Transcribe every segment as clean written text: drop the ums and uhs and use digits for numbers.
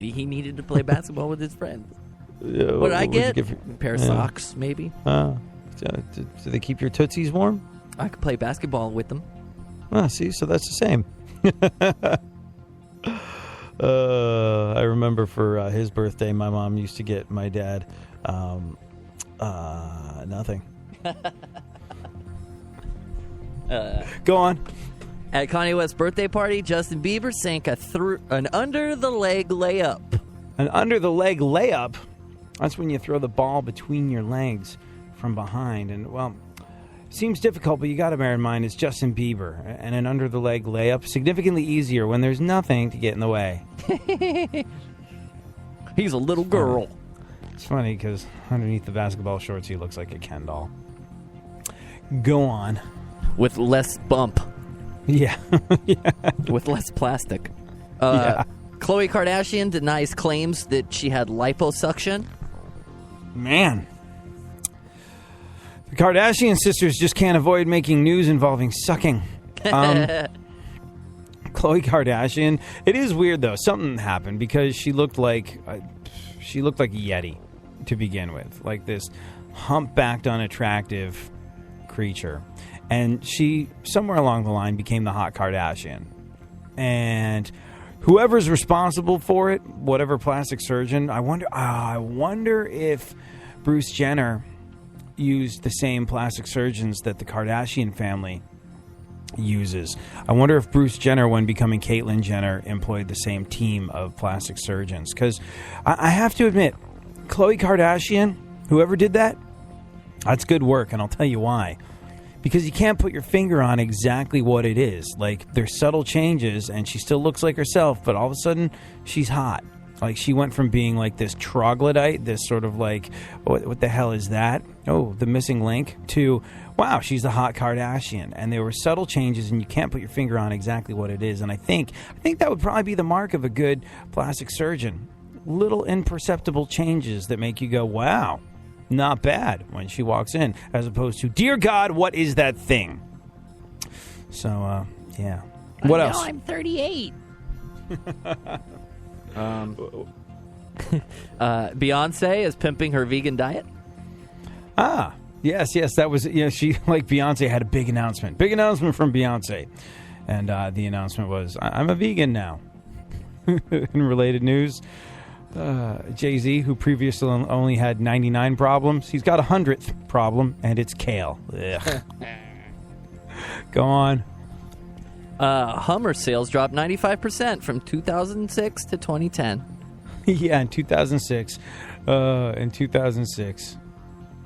Maybe he needed to play basketball with his friends. What did I get? A pair of socks, maybe. Do they keep your tootsies warm? I could play basketball with them. See, so that's the same. I remember for his birthday, my mom used to get my dad nothing. Go on. At Kanye West's birthday party, Justin Bieber sank an under-the-leg layup. An under-the-leg layup? That's when you throw the ball between your legs from behind. And, well, seems difficult, but you got to bear in mind it's Justin Bieber. And an under-the-leg layup, significantly easier when there's nothing to get in the way. He's a little girl. It's funny because underneath the basketball shorts, he looks like a Ken doll. Go on. With less bump. Yeah. Yeah. With less plastic. Yeah. Khloe Kardashian denies claims that she had liposuction. Man. The Kardashian sisters just can't avoid making news involving sucking. Khloe Kardashian. It is weird, though. Something happened because she looked like a Yeti to begin with. Like this humpbacked, unattractive creature. And she, somewhere along the line, became the hot Kardashian. And whoever's responsible for it, whatever plastic surgeon, I wonder if Bruce Jenner used the same plastic surgeons that the Kardashian family uses. I wonder if Bruce Jenner, when becoming Caitlyn Jenner, employed the same team of plastic surgeons. Because I have to admit, Khloe Kardashian, whoever did that, that's good work, and I'll tell you why. Because you can't put your finger on exactly what it is. Like, there's subtle changes, and she still looks like herself, but all of a sudden, she's hot. Like, she went from being like this troglodyte, this sort of like, what the hell is that? Oh, the missing link, to, wow, she's the hot Kardashian. And there were subtle changes, and you can't put your finger on exactly what it is. And I think that would probably be the mark of a good plastic surgeon. Little imperceptible changes that make you go, wow. Not bad when she walks in, as opposed to, dear God, what is that thing? So, yeah. What else? I'm 38. Beyonce is pimping her vegan diet. Yes. That was, she, like Beyonce, had a big announcement. Big announcement from Beyonce. And the announcement was, I'm a vegan now. In related news, Jay-Z, who previously only had 99 problems, he's got a 100th problem, and it's kale. Ugh. Go on. Hummer sales dropped 95% from 2006 to 2010. Yeah, in 2006.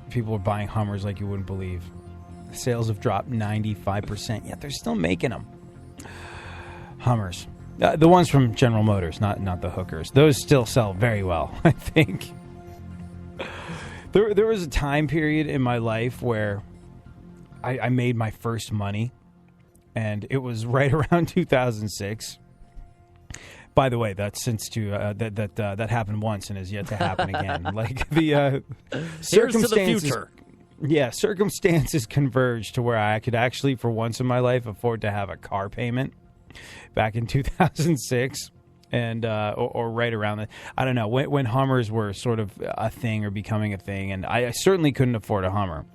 People were buying Hummers like you wouldn't believe. Sales have dropped 95%, yet they're still making them. Hummers. The ones from General Motors, not the hookers. Those still sell very well, I think. There was a time period in my life where I made my first money, and it was right around 2006. By the way, that's that happened once and is yet to happen again. Like the circumstances. Here's to the future. Yeah, circumstances converged to where I could actually, for once in my life, afford to have a car payment. Back in 2006, and or right around that, I don't know, when Hummers were sort of a thing or becoming a thing, and I certainly couldn't afford a Hummer.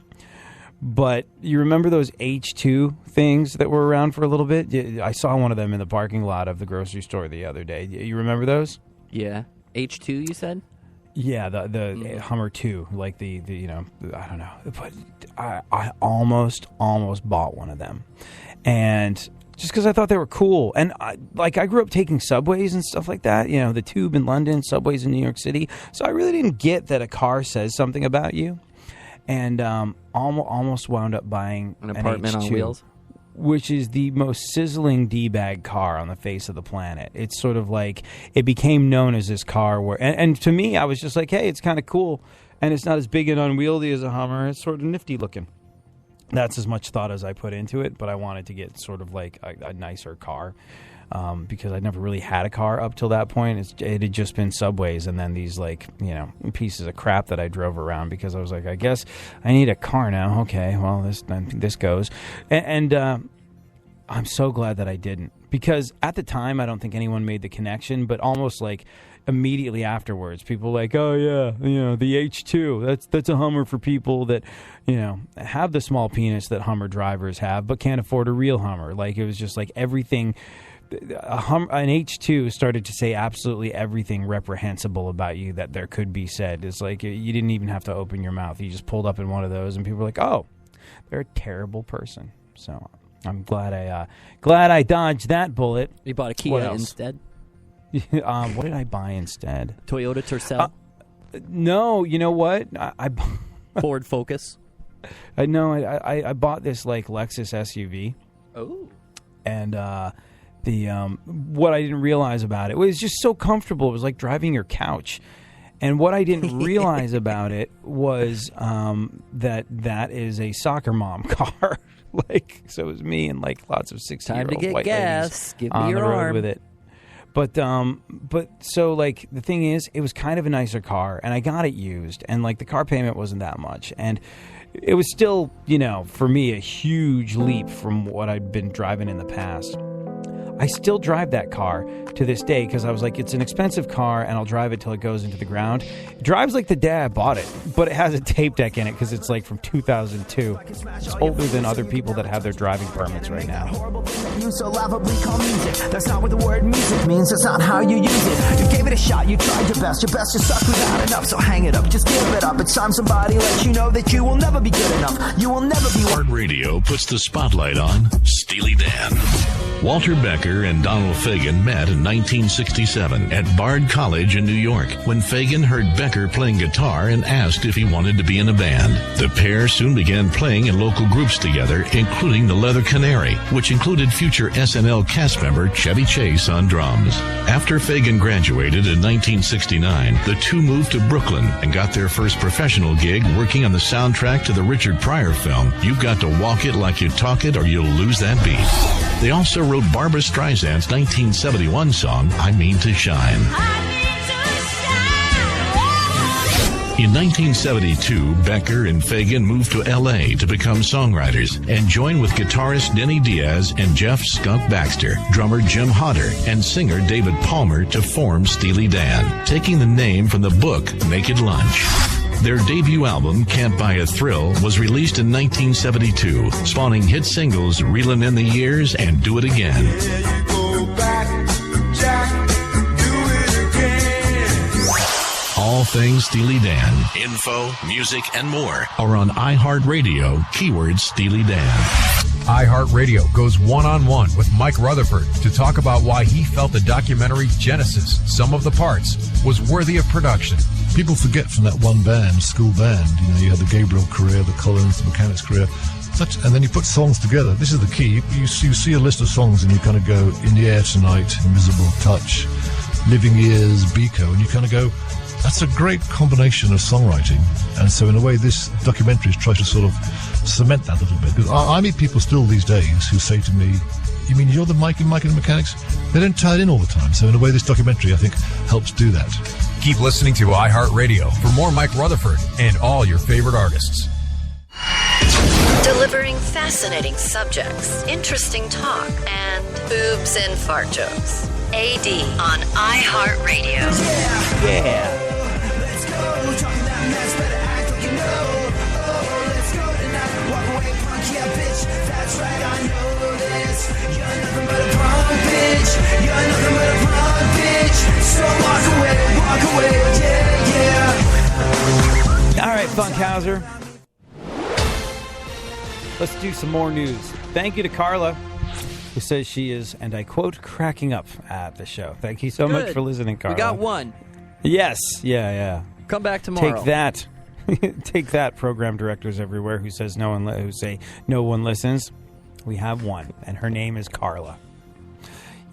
But you remember those H2 things that were around for a little bit? I saw one of them in the parking lot of the grocery store the other day. You remember those? Yeah, H2, you said? Yeah, the Hummer 2, like the I don't know, but I almost bought one of them, and just because I thought they were cool. And I grew up taking subways and stuff like that. The Tube in London, subways in New York City. So I really didn't get that a car says something about you. And almost wound up buying an apartment H2, on wheels, which is the most sizzling D-bag car on the face of the planet. It's sort of like, it became known as this car where, and to me, I was just like, hey, it's kind of cool. And it's not as big and unwieldy as a Hummer. It's sort of nifty looking. That's as much thought as I put into it, but I wanted to get sort of like a nicer car because I'd never really had a car up till that point. It had just been subways and then these pieces of crap that I drove around because I was like, I guess I need a car now. Okay, well, this goes. And I'm so glad that I didn't, because at the time I don't think anyone made the connection, but almost like immediately afterwards. People like, oh yeah, the H2. That's a Hummer for people that, have the small penis that Hummer drivers have, but can't afford a real Hummer. Like, it was just like everything. An H2 started to say absolutely everything reprehensible about you that there could be said. It's like you didn't even have to open your mouth. You just pulled up in one of those, and people were like, oh, they're a terrible person. So I'm glad I dodged that bullet. You bought a Kia instead? What did I buy instead? Toyota Tercel? No, you know what? I Ford Focus? I bought this like Lexus SUV. Oh. And what I didn't realize about it was just so comfortable. It was like driving your couch. And what I didn't realize about it was that is a soccer mom car. So it was me and like lots of 60-year-old white gas. ladies Give me on your the road arm. with it. But so like the thing is, it was kind of a nicer car, and I got it used, and like the car payment wasn't that much, and it was still, for me, a huge leap from what I'd been driving in the past. I still drive that car to this day because I was like, it's an expensive car and I'll drive it till it goes into the ground. It drives like the day I bought it, but it has a tape deck in it because it's like from 2002. It's older than other people that have their driving permits right now. You so laughably call music. That's not what the word music means. That's not how you use it. You gave it a shot. You tried your best. Your best just sucked without enough. So hang it up. Just give it up. It's time somebody lets you know that you will never be good enough. You will never be. Heart Radio puts the spotlight on Steely Dan. Walter Becker and Donald Fagen met in 1967 at Bard College in New York when Fagen heard Becker playing guitar and asked if he wanted to be in a band. The pair soon began playing in local groups together, including the Leather Canary, which included future SNL cast member Chevy Chase on drums. After Fagen graduated in 1969, the two moved to Brooklyn and got their first professional gig working on the soundtrack to the Richard Pryor film, You've Got to Walk It Like You Talk It or You'll Lose That Beat. They also wrote Barbra Streisand's 1971 song, I Mean to Shine. In 1972, Becker and Fagen moved to L.A. to become songwriters and joined with guitarist Denny Diaz and Jeff Skunk Baxter, drummer Jim Hodder, and singer David Palmer to form Steely Dan, taking the name from the book Naked Lunch. Their debut album, Can't Buy a Thrill, was released in 1972, spawning hit singles Reelin' in the Years and Do It Again. Yeah, you go back, Jack, do it again. All things Steely Dan, info, music, and more are on iHeartRadio, keyword Steely Dan. iHeartRadio goes one-on-one with Mike Rutherford to talk about why he felt the documentary Genesis, Some of the Parts, was worthy of production. People forget from that one band, school band, you had the Gabriel career, the Collins, the Mechanics career, and then you put songs together. This is the key. You see a list of songs and you kind of go, In the Air Tonight, Invisible Touch, Living Years, Biko, and you kind of go, that's a great combination of songwriting. And so in a way, this documentary tries to sort of cement that a little bit. Because I meet people still these days who say to me, you mean you're the Mike and the Mechanics? They don't tie it in all the time. So in a way, this documentary, I think, helps do that. Keep listening to iHeartRadio for more Mike Rutherford and all your favorite artists. Delivering fascinating subjects, interesting talk, and boobs and fart jokes. AD on iHeartRadio. Yeah. Let's go. Talking that mess, better act like you know. Oh, let's go tonight. Walk away, punk, yeah, bitch. That's right, I know this. You're nothing but a punk, bitch. You're nothing but a punk, bitch. So walk away, yeah. All right, Funkhauser. Let's do some more news. Thank you to Carla, who says she is, and I quote, cracking up at the show. Thank you so much for listening, Carla. We got one. Yes. Yeah. Come back tomorrow. Take that. Take that, program directors everywhere who say no one listens. We have one, and her name is Carla.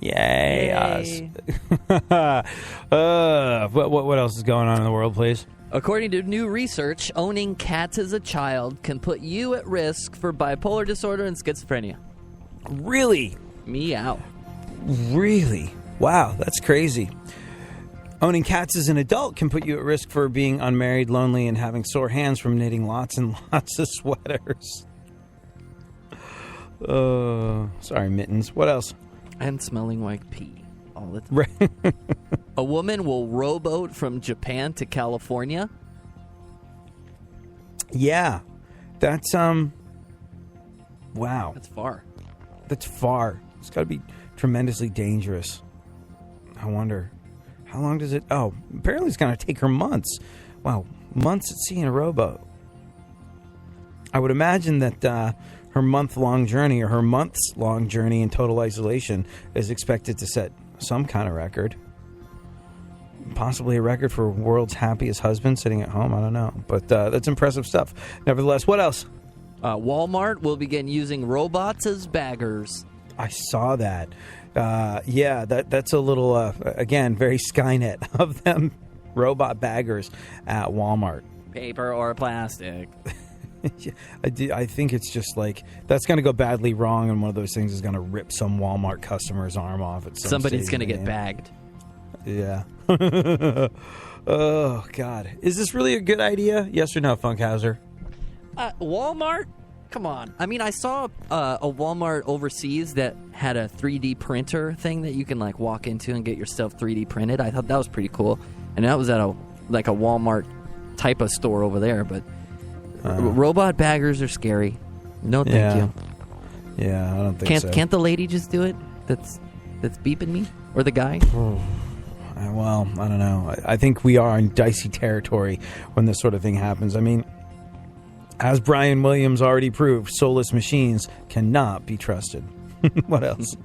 Yay. Us. What else is going on in the world, please? According to new research, owning cats as a child can put you at risk for bipolar disorder and schizophrenia. Really? Meow. Really? Wow, that's crazy. Owning cats as an adult can put you at risk for being unmarried, lonely, and having sore hands from knitting lots and lots of sweaters. Sorry, Mittens. What else? And smelling like pee all the time. Right. A woman will rowboat from Japan to California. Yeah. That's, wow. That's far. That's far. It's got to be tremendously dangerous. I wonder, how long does it... Oh, apparently it's going to take her months. Wow, months at sea in a rowboat. I would imagine that her month-long journey or her months-long journey in total isolation is expected to set some kind of record. Possibly a record for world's happiest husband sitting at home. I don't know. But that's impressive stuff. Nevertheless, what else? Walmart will begin using robots as baggers. I saw that. Yeah, that's a little, again, very Skynet of them. Robot baggers at Walmart. Paper or plastic. I think it's just like, that's going to go badly wrong, and one of those things is going to rip some Walmart customer's arm off at some Somebody's going to get bagged. Yeah. Oh, God. Is this really a good idea? Yes or no, Funkhauser? Walmart? Come on. I mean, I saw a Walmart overseas that had a 3D printer thing that you can, like, walk into and get your stuff 3D printed. I thought that was pretty cool. And that was at a Walmart type of store over there. But robot baggers are scary. No, thank you. Yeah, I don't think so. Can't the lady just do it? That's beeping me? Or the guy? Well, I don't know. I think we are in dicey territory when this sort of thing happens. I mean, as Brian Williams already proved, soulless machines cannot be trusted. What else?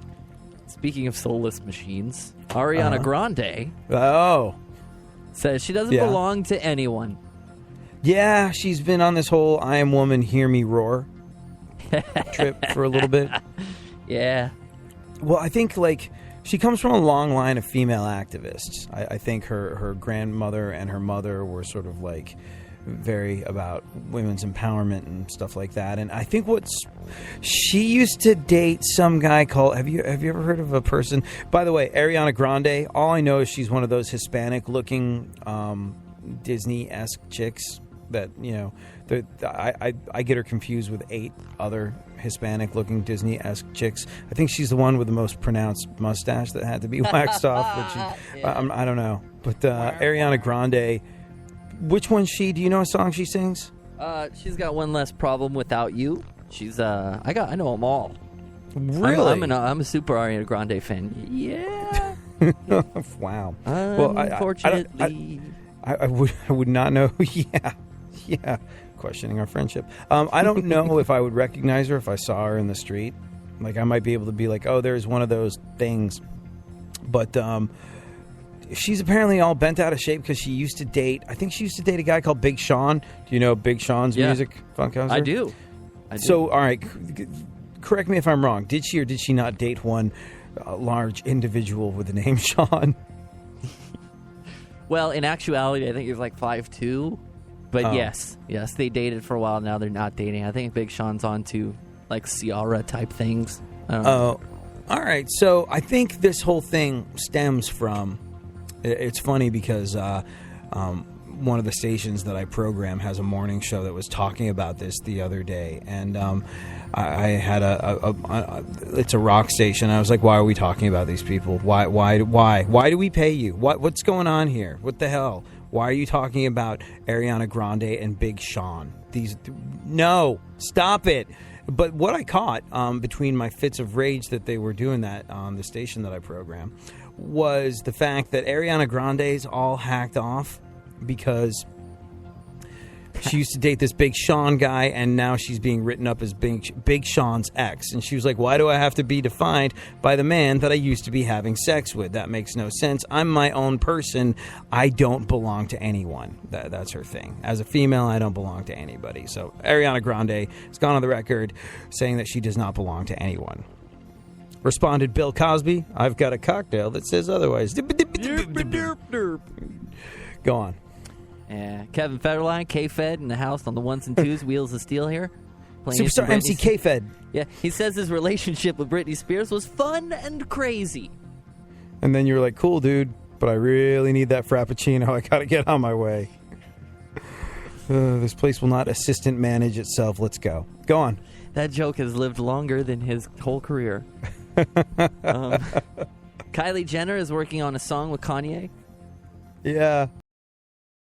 Speaking of soulless machines, Ariana Grande says she doesn't belong to anyone. Yeah, she's been on this whole I am woman, hear me roar trip for a little bit. Yeah. Well, I think, like, she comes from a long line of female activists. I think her grandmother and her mother were sort of, like, very about women's empowerment and stuff like that. And I think she used to date some guy called, have you ever heard of a person, by the way, Ariana Grande, all I know is she's one of those Hispanic looking Disney-esque chicks that, you know, I get her confused with 8 other Hispanic looking Disney-esque chicks. I think she's the one with the most pronounced mustache that had to be waxed off. I don't know. But Ariana Grande, which one's she? Do you know a song she sings? She's got One Less Problem Without You. She's I know them all. Really? I'm a super Ariana Grande fan. Yeah. Wow. Unfortunately, I would not know. Yeah. Questioning our friendship. I don't know if I would recognize her if I saw her in the street. Like, I might be able to be like, oh, there's one of those things. But she's apparently all bent out of shape because she used to date a guy called Big Sean. Do you know Big Sean's music, Funkhauser? I do. So, all right, correct me if I'm wrong. Did she or did she not date one large individual with the name Sean? Well, in actuality, I think he was like 5'2". But yes, they dated for a while. Now they're not dating. I think Big Sean's on to, like, Ciara type things. I don't know. All right. So I think this whole thing stems from... It's funny because one of the stations that I program has a morning show that was talking about this the other day. And I had it's a rock station. I was like, why are we talking about these people? Why do we pay you? What's going on here? What the hell? Why are you talking about Ariana Grande and Big Sean? No, stop it. But what I caught between my fits of rage that they were doing that on the station that I program was the fact that Ariana Grande's all hacked off because she used to date this Big Sean guy, and now she's being written up as Big Sean's ex. And she was like, why do I have to be defined by the man that I used to be having sex with? That makes no sense. I'm my own person. I don't belong to anyone. That's her thing. As a female, I don't belong to anybody. So Ariana Grande has gone on the record saying that she does not belong to anyone. Responded Bill Cosby, I've got a cocktail that says otherwise. Go on. Yeah, Kevin Federline, K-Fed in the house on the ones and twos, Wheels of Steel here. Superstar MC K-Fed. Yeah, he says his relationship with Britney Spears was fun and crazy. And then you're like, cool, dude, but I really need that Frappuccino. I gotta get on my way. This place will not assistant manage itself. Let's go. Go on. That joke has lived longer than his whole career. Kylie Jenner is working on a song with Kanye. Yeah.